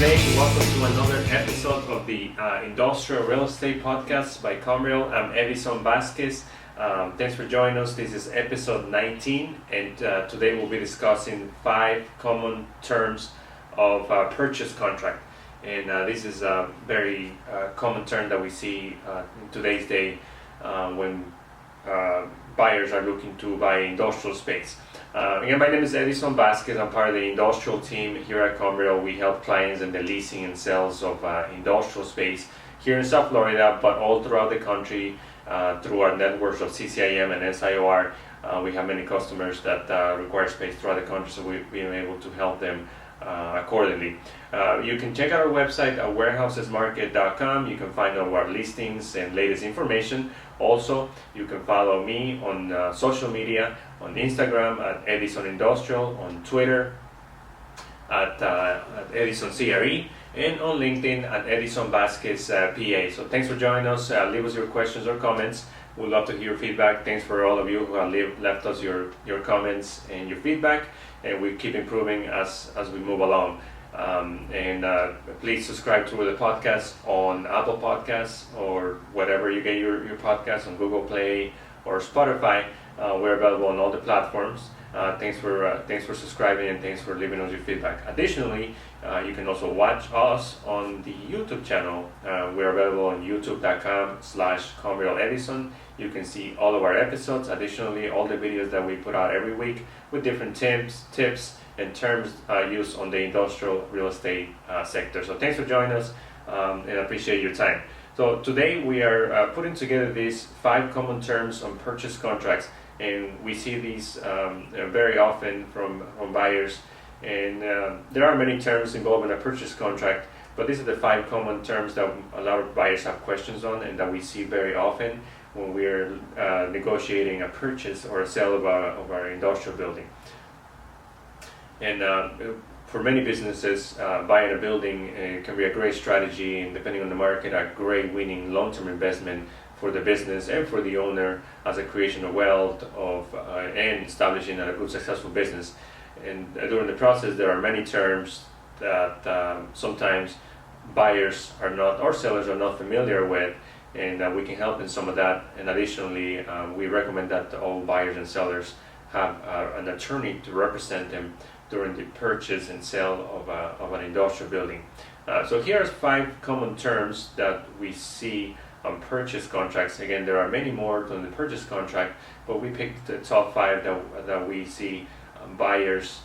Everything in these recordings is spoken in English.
today. Welcome to another episode of the Industrial Real Estate Podcast by Comreal. I'm Edison Vasquez. Thanks for joining us. This is episode 19, and today we'll be discussing 5 common terms of purchase contract. And this is a very common term that we see in today's day when buyers are looking to buy industrial space. Again, my name is Edison Vasquez. I'm part of the industrial team here at Comreal. We help clients in the leasing and sales of industrial space here in South Florida, but all throughout the country through our networks of CCIM and SIOR. We have many customers that require space throughout the country, so we've been able to help them accordingly. You can check out our website at warehousesmarket.com. You can find all our listings and latest information. Also, you can follow me on social media, on Instagram at Edison Industrial, on Twitter at Edison CRE, and on LinkedIn at Edison Vasquez PA. So thanks for joining us. Leave us your questions or comments. We'd love to hear your feedback. Thanks for all of you who have left us your comments and your feedback, and we keep improving as we move along. Please subscribe to the podcast on Apple Podcasts or whatever you get your podcasts, on Google Play or Spotify. We're available on all the platforms. Thanks for subscribing, and thanks for leaving us your feedback. Additionally, you can also watch us on the YouTube channel. We're available on youtube.com/ComrealEdison. You can see all of our episodes. Additionally, all the videos that we put out every week with different tips and terms used on the industrial real estate sector. So thanks for joining us, and I appreciate your time. So today we are putting together these 5 common terms on purchase contracts, and we see these very often from buyers. And there are many terms involved in a purchase contract, but these are the 5 common terms that a lot of buyers have questions on, and that we see very often when we're negotiating a purchase or a sale of our industrial building. And for many businesses, buying a building can be a great strategy, and depending on the market, a great winning long-term investment for the business and for the owner as a creation of wealth and establishing a good, successful business. And during the process, there are many terms that sometimes buyers are not, or sellers are not familiar with, and we can help in some of that. And additionally, we recommend that all buyers and sellers have an attorney to represent them during the purchase and sale of an industrial building. So here are 5 common terms that we see on purchase contracts. Again, there are many more than the purchase contract, but we picked the top 5 that we see buyers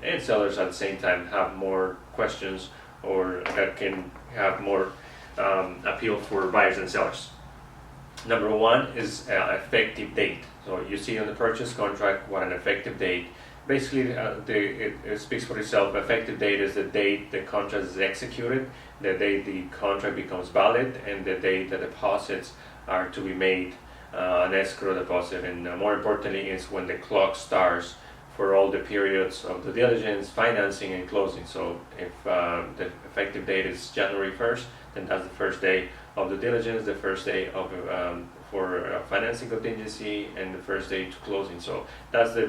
and sellers at the same time have more questions, or that can have more appeal for buyers and sellers. Number 1 is effective date. So you see on the purchase contract what an effective date. Basically, it speaks for itself. Effective date is the date the contract is executed, the date the contract becomes valid, and the date the deposits are to be made, an escrow deposit. And more importantly is when the clock starts for all the periods of due diligence, financing, and closing. So if the effective date is January 1st, then that's the first day of due diligence, the first day of for financing contingency, and the first day to closing. So that's the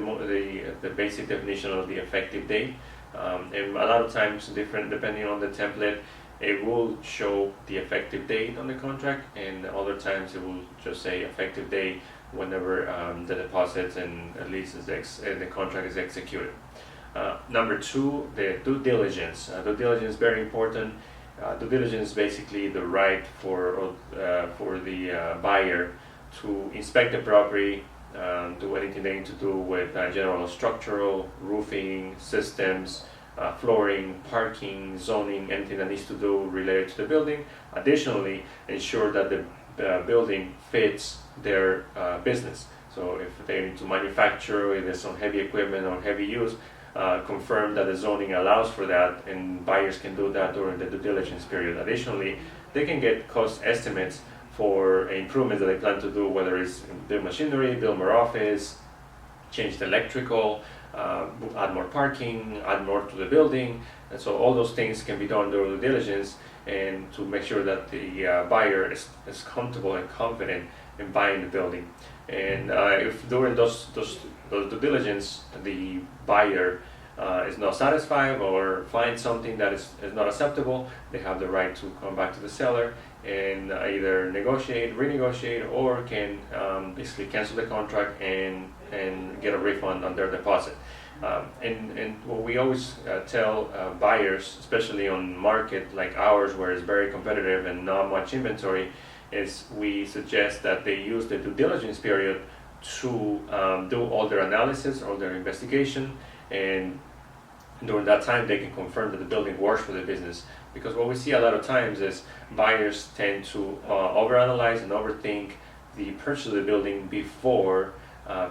basic definition of the effective date. And a lot of times, different depending on the template, it will show the effective date on the contract, and other times it will just say effective date whenever the deposits and at least the contract is executed. Number 2, the due diligence. Due diligence is very important. Due diligence is basically the right for the buyer to inspect the property, do anything they need to do with general structural, roofing, systems, flooring, parking, zoning, anything that needs to do related to the building. Additionally, ensure that the building fits their business. So if they need to manufacture, if there's some heavy equipment or heavy use, confirm that the zoning allows for that, and buyers can do that during the due diligence period. Additionally, they can get cost estimates for improvements that they plan to do, whether it's build machinery, build more office, change the electrical, add more parking, add more to the building. And so all those things can be done during due diligence, and to make sure that the buyer is comfortable and confident in buying the building. And if during those due diligence, the buyer is not satisfied or finds something that is not acceptable, they have the right to come back to the seller and either negotiate, renegotiate, or can basically cancel the contract and get a refund on their deposit. And what we always tell buyers, especially on market like ours where it's very competitive and not much inventory, is we suggest that they use the due diligence period to do all their analysis, all their investigation, and during that time they can confirm that the building works for the business. Because what we see a lot of times is buyers tend to overanalyze and overthink the purchase of the building before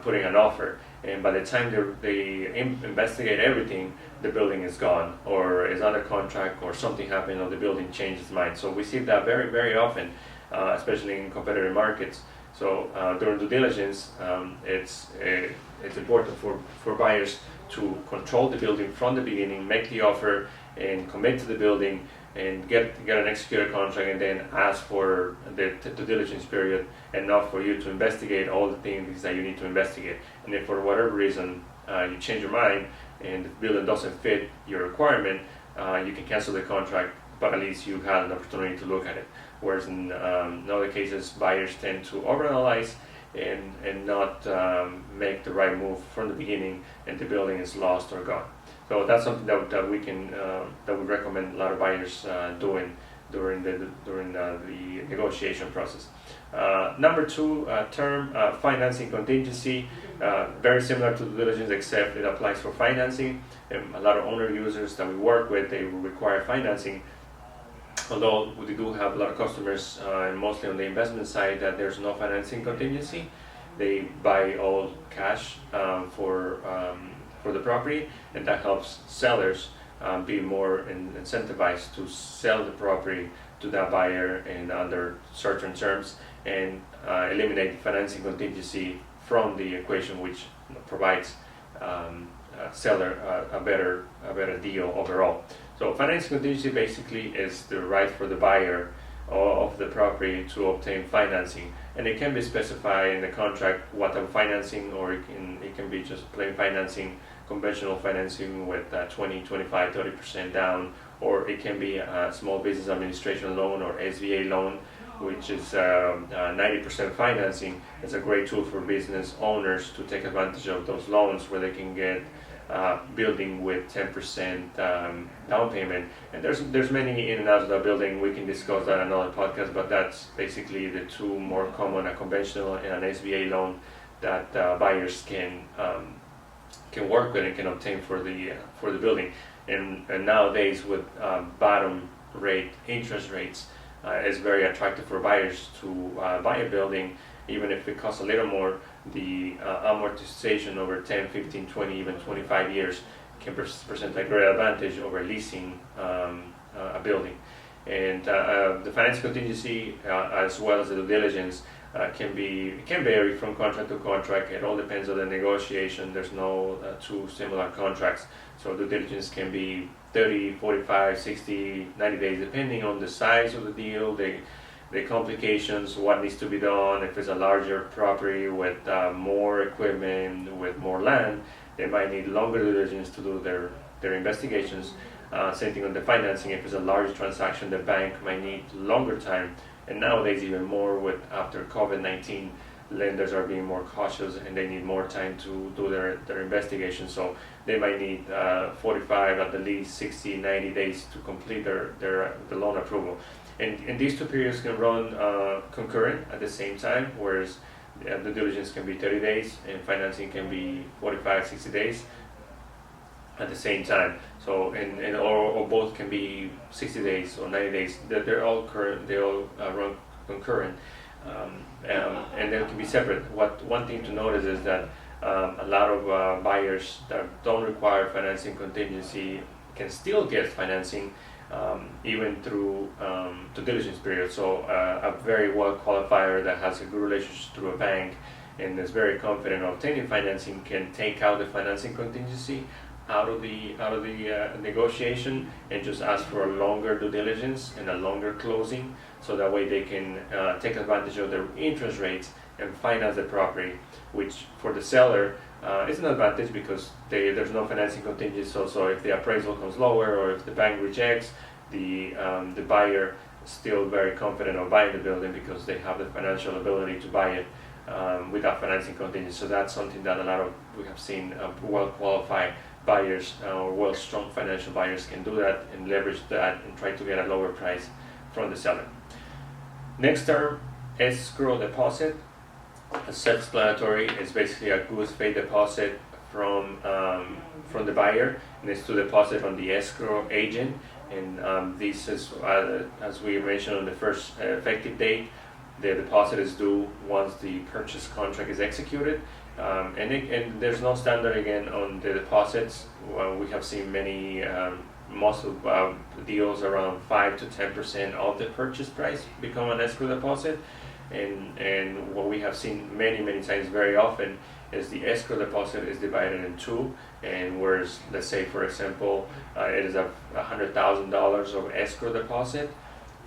putting an offer, and by the time they investigate everything, the building is gone or is under contract or something happened or the building changed its mind. So we see that very, very often, especially in competitive markets. So during due diligence, it's important for buyers to control the building from the beginning, make the offer and commit to the building and get an executed contract, and then ask for the due diligence period enough for you to investigate all the things that you need to investigate. And if for whatever reason you change your mind and the building doesn't fit your requirement, you can cancel the contract, but at least you had an opportunity to look at it. Whereas in other cases, buyers tend to overanalyze and not make the right move from the beginning, and the building is lost or gone. So that's something that we can that we recommend a lot of buyers doing during the negotiation process. Number two, term financing contingency, very similar to due diligence, except it applies for financing. A lot of owner users that we work with, they require financing. Although we do have a lot of customers, and mostly on the investment side, that there's no financing contingency. They buy all cash for the property, and that helps sellers be more incentivized to sell the property to that buyer and under certain terms, and eliminate financing contingency from the equation, which provides seller a better deal overall. So financing contingency basically is the right for the buyer of the property to obtain financing, and it can be specified in the contract what type of financing, or it can be just plain financing, conventional financing with 20, 25, 30% down, or it can be a small business administration loan or SBA loan, which is 90% financing. It's a great tool for business owners to take advantage of those loans where they can get building with 10% down payment. And there's many in and outs of that building. We can discuss that in another podcast, but that's basically the two more common: a conventional and an SBA loan that buyers can work with and can obtain for the building. And nowadays with bottom rate interest rates, it's very attractive for buyers to buy a building, even if it costs a little more. The amortization over 10, 15, 20, even 25 years can present a great advantage over leasing a building. And the finance contingency, as well as the due diligence, can vary from contract to contract. It all depends on the negotiation. There's no two similar contracts. So due diligence can be 30, 45, 60, 90 days, depending on the size of the deal, the complications, what needs to be done. If it's a larger property with more equipment, with more land, they might need longer due diligence to do their investigations. Same thing on the financing. If it's a large transaction, the bank might need longer time. And nowadays, even more after COVID-19, lenders are being more cautious and they need more time to do their investigation. So they might need 45, at the least 60, 90 days to complete the loan approval. And these two periods can run concurrent at the same time, whereas the diligence can be 30 days and financing can be 45, 60 days at the same time. So or both can be 60 days or 90 days. They're all current. They all run concurrent, and they can be separate. One thing to notice is that a lot of buyers that don't require financing contingency can still get financing even through due diligence period. So a very well qualifier that has a good relationship through a bank and is very confident of obtaining financing can take out the financing contingency out of the negotiation and just ask for a longer due diligence and a longer closing, so that way they can take advantage of the interest rates and finance the property, which for the seller is an advantage because there's no financing contingency. So if the appraisal comes lower or if the bank rejects, the buyer is still very confident of buying the building because they have the financial ability to buy it without financing contingency. So that's something that we have seen well-qualified buyers or well-strong financial buyers can do that and leverage that and try to get a lower price from the seller. Next term, escrow deposit. Self-explanatory. It's basically a good faith deposit from the buyer, and it's to deposit on the escrow agent. And this is, as we mentioned on the first effective date, the deposit is due once the purchase contract is executed. And there's no standard again on the deposits. We have seen most of deals around 5 to 10% of the purchase price become an escrow deposit. And what we have seen many times, very often, is the escrow deposit is divided in two. And whereas, let's say for example, it is $100,000 of escrow deposit,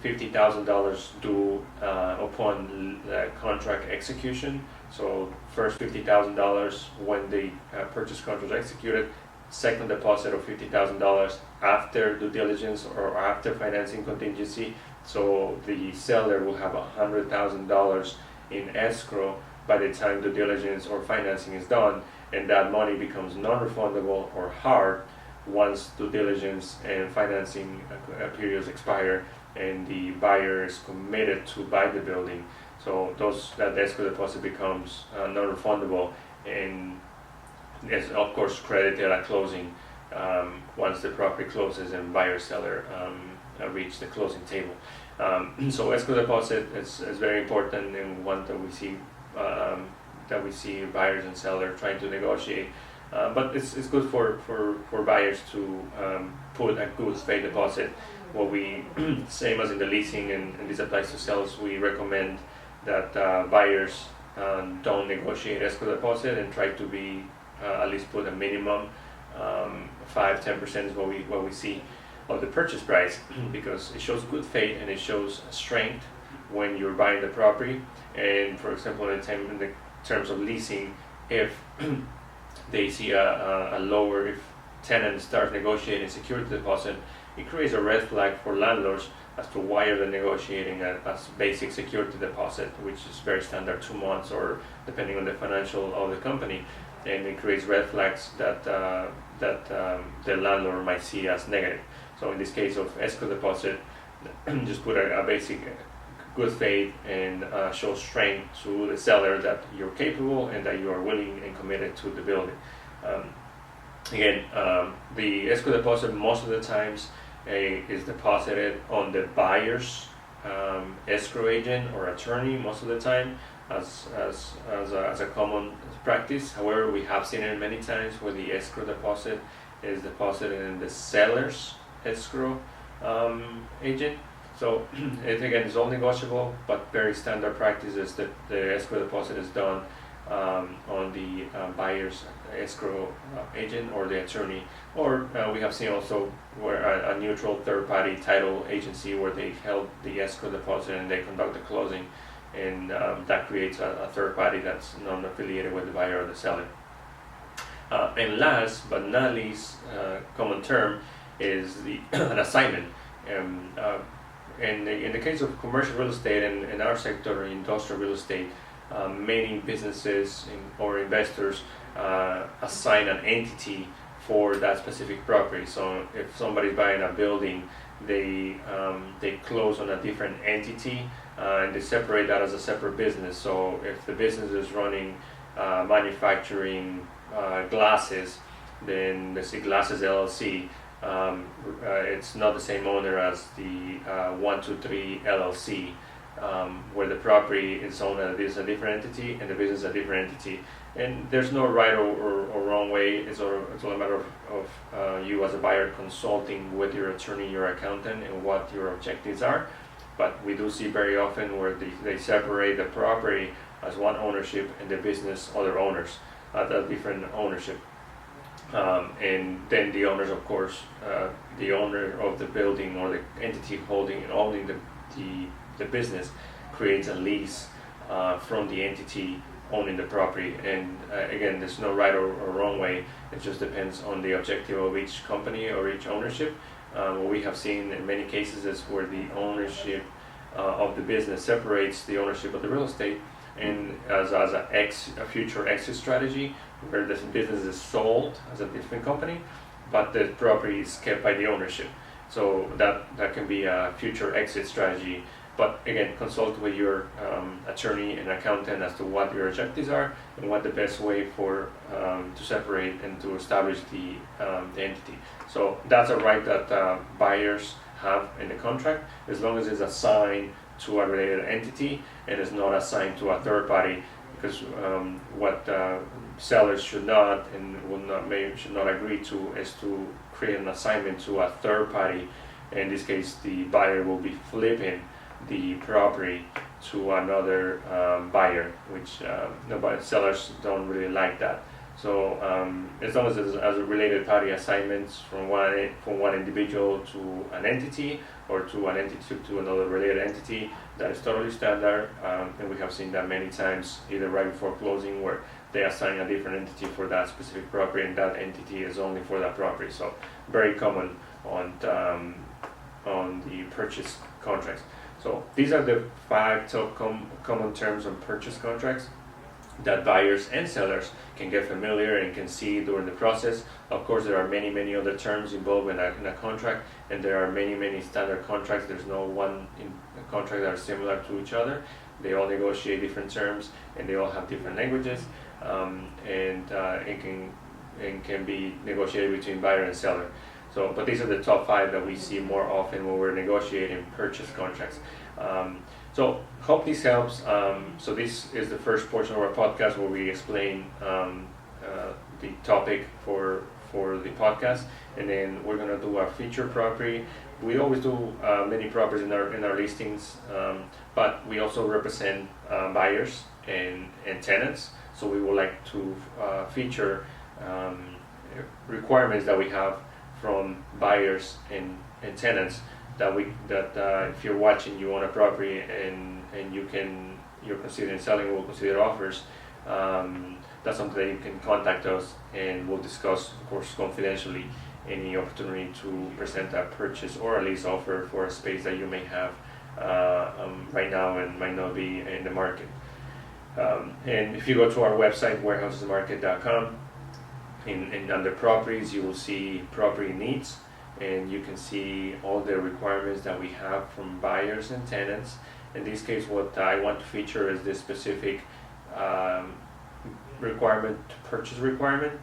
$50,000 due upon the contract execution. So first $50,000 when the purchase contract is executed, second deposit of $50,000 after due diligence or after financing contingency. So the seller will have $100,000 in escrow by the time due diligence or financing is done, and that money becomes non-refundable or hard once due diligence and financing periods expire and the buyer is committed to buy the building. So that escrow deposit becomes non-refundable and is of course credited at closing once the property closes and buyer-seller reach the closing table. So escrow deposit is very important and one that we see buyers and sellers trying to negotiate. But it's good for buyers to put a good faith deposit. What we, same as in the leasing, and this applies to sales, we recommend that buyers don't negotiate escrow deposit and try to be at least put a minimum 5-10% is what we see of the purchase price, because it shows good faith and it shows strength when you're buying the property. And for example, in the terms of leasing, if they see a lower, if tenant starts negotiating security deposit, it creates a red flag for landlords as to why are they negotiating a basic security deposit, which is very standard, 2 months or depending on the financial of the company, and it creates red flags that the landlord might see as negative. So in this case of escrow deposit, just put a basic good faith and show strength to the seller that you're capable and that you are willing and committed to the building. Again, the escrow deposit most of the times is deposited on the buyer's escrow agent or attorney most of the time as a common practice. However, we have seen it many times where the escrow deposit is deposited in the seller's escrow agent. So it again is all negotiable, but very standard practice is that the escrow deposit is done on the buyer's escrow agent or the attorney, or we have seen also where a neutral third-party title agency where they held the escrow deposit and they conduct the closing, and that creates a third party that's non-affiliated with the buyer or the seller. And last but not least, common term is an assignment. In the case of commercial real estate and in our sector, industrial real estate, many businesses or investors assign an entity for that specific property. So if somebody's buying a building, they close on a different entity and they separate that as a separate business. So if the business is running manufacturing glasses, then let's say Glasses LLC, it's not the same owner as the 123 LLC, where the property is owned as a different entity and the business is a different entity. And there's no right or wrong way. It's all a matter of you as a buyer consulting with your attorney, your accountant, and what your objectives are. But we do see very often where they separate the property as one ownership and the business other owners, a different ownership. And then the owners, of course, the owner of the building or the entity owning the business creates a lease from the entity owning the property. And again, there's no right or wrong way. It just depends on the objective of each company or each ownership. What we have seen in many cases is where the ownership of the business separates the ownership of the real estate, and as a future exit strategy, where the business is sold as a different company, but the property is kept by the ownership. So that can be a future exit strategy. But again, consult with your attorney and accountant as to what your objectives are and what the best way for to separate and to establish the entity. So that's a right that buyers have in the contract, as long as it's assigned to a related entity and is not assigned to a third party. Because what sellers should not and should not agree to is to create an assignment to a third party. In this case, the buyer will be flipping the property to another buyer, which sellers don't really like that. So as long as it's as a related party assignments from one individual to an entity, or to an entity to another related entity, that is totally standard, and we have seen that many times, either right before closing, where they assign a different entity for that specific property, and that entity is only for that property. So very common on the purchase contracts. So these are the 5 top common terms on purchase contracts that buyers and sellers can get familiar and can see during the process. Of course, there are many other terms involved in a contract, and there are many standard contracts. There's no one in a contract that are similar to each other. They all negotiate different terms, and they all have different languages, and it can be negotiated between buyer and seller. So, but these are the top 5 that we see more often when we're negotiating purchase contracts. So hope this helps. So this is the first portion of our podcast where we explain the topic for the podcast, and then we're gonna do our feature property. We always do many properties in our listings, but we also represent buyers and tenants. So we would like to feature requirements that we have from buyers and tenants, that if you're watching, you own a property and you're considering selling, we'll consider offers. That's something that you can contact us, and we'll discuss, of course, confidentially, any opportunity to present a purchase or a lease offer for a space that you may have right now and might not be in the market. And if you go to our website, warehousesmarket.com, and under properties, you will see property needs, and you can see all the requirements that we have from buyers and tenants. In this case, what I want to feature is this specific purchase requirement.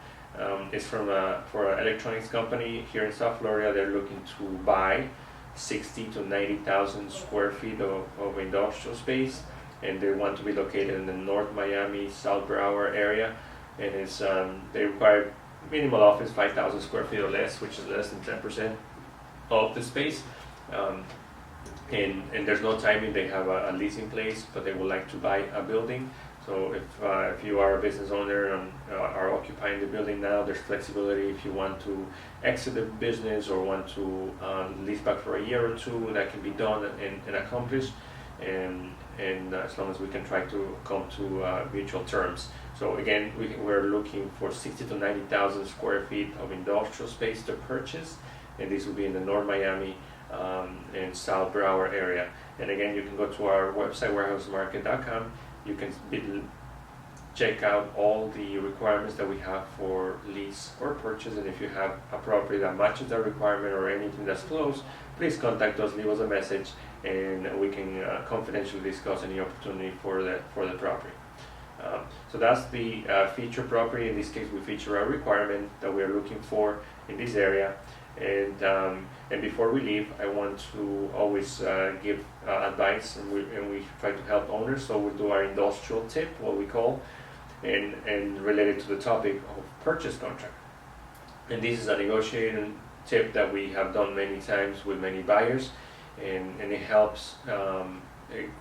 It's for an electronics company here in South Florida. They're looking to buy 60 to 90,000 square feet of industrial space, and they want to be located in the North Miami, South Broward area. And they require minimal office, 5,000 square feet or less, which is less than 10% of the space. And there's no timing. They have a lease in place, but they would like to buy a building. So if you are a business owner and are occupying the building now, there's flexibility. If you want to exit the business or want to lease back for a year or two, that can be done and accomplished. And as long as we can try to come to mutual terms. So again, we're looking for 60 to 90,000 square feet of industrial space to purchase, and this will be in the North Miami and South Broward area. And again, you can go to our website, warehousesmarket.com. You can check out all the requirements that we have for lease or purchase, and if you have a property that matches that requirement or anything that's close, please contact us, leave us a message, and we can confidentially discuss any opportunity for the property. So that's the feature property. In this case, we feature a requirement that we are looking for in this area. And before we leave, I want to always give advice, and we try to help owners. So we'll do our industrial tip, what we call, and related to the topic of purchase contract. And this is a negotiating tip that we have done many times with many buyers, and it helps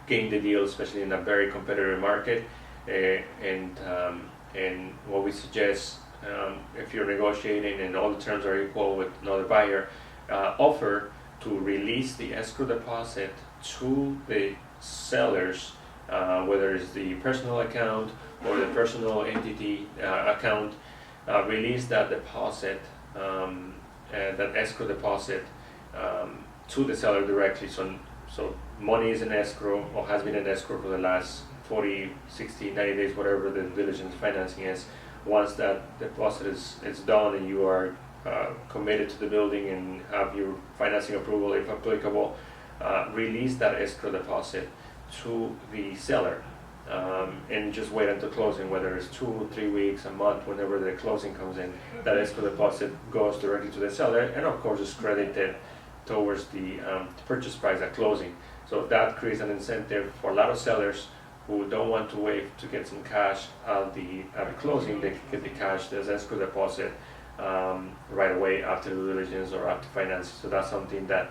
gain the deal, especially in a very competitive market. And what we suggest, if you're negotiating and all the terms are equal with another buyer, offer to release the escrow deposit to the sellers, whether it's the personal account or the personal entity account, release that deposit, that escrow deposit, to the seller directly. So money is in escrow, or has been in escrow for the last 40, 60, 90 days, whatever the due diligence financing is. Once that deposit is done and you are committed to the building and have your financing approval, if applicable, release that escrow deposit to the seller, and just wait until closing, whether it's 2, 3 weeks, a month, whenever the closing comes in. That escrow deposit goes directly to the seller, and of course is credited towards the purchase price at closing. So that creates an incentive for a lot of sellers who don't want to wait to get some cash at the closing. They can get the cash, the escrow deposit, right away after due diligence or after financing. So that's something that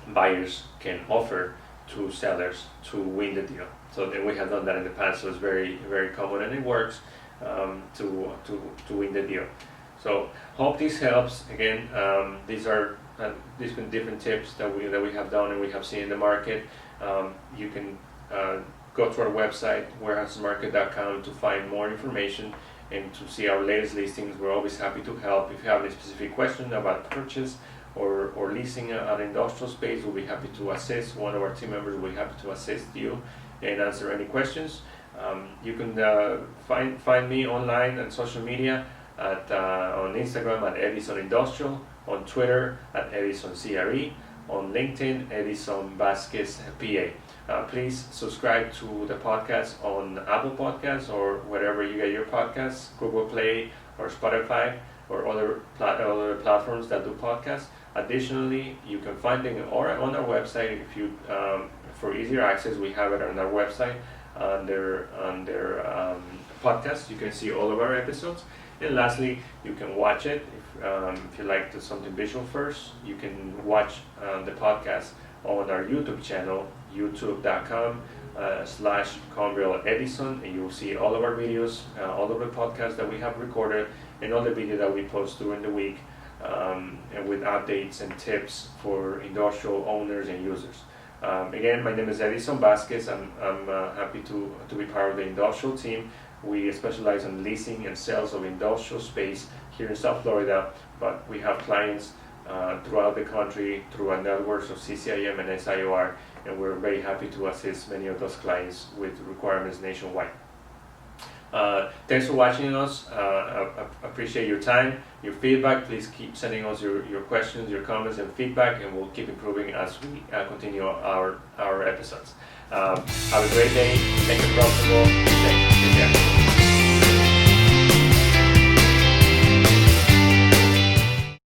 buyers can offer to sellers to win the deal. So then we have done that in the past, so it's very, very common, and it works to win the deal. So hope this helps. Again, these been different tips that we have done and we have seen in the market. You can go to our website, warehousemarket.com, to find more information and to see our latest listings. We're always happy to help. If you have any specific question about purchase or leasing an industrial space, we'll be happy to assist. One of our team members will be happy to assist you and answer any questions. You can find me online and social media on Instagram at Edison Industrial, on Twitter at Edison CRE, on LinkedIn Edison Vasquez PA. Please subscribe to the podcast on Apple Podcasts or wherever you get your podcasts, Google Play or Spotify or other platforms that do podcasts. Additionally, you can find them on our website. If you for easier access, we have it on our website under podcast. You can see all of our episodes. And lastly, you can watch it if you like something visual first. You can watch the podcast on our YouTube channel, youtube.com/Conrail Edison, and you'll see all of our videos, all of the podcasts that we have recorded, and all the videos that we post during the week, and with updates and tips for industrial owners and users. Again, my name is Edison Vasquez. I'm happy to be part of the industrial team. We specialize in leasing and sales of industrial space here in South Florida, but we have clients throughout the country through our networks of CCIM and SIOR, and we're very happy to assist many of those clients with requirements nationwide. Thanks for watching us. I appreciate your time, your feedback. Please keep sending us your questions, your comments, and feedback, and we'll keep improving as we continue our episodes. Have a great day. Make it profitable.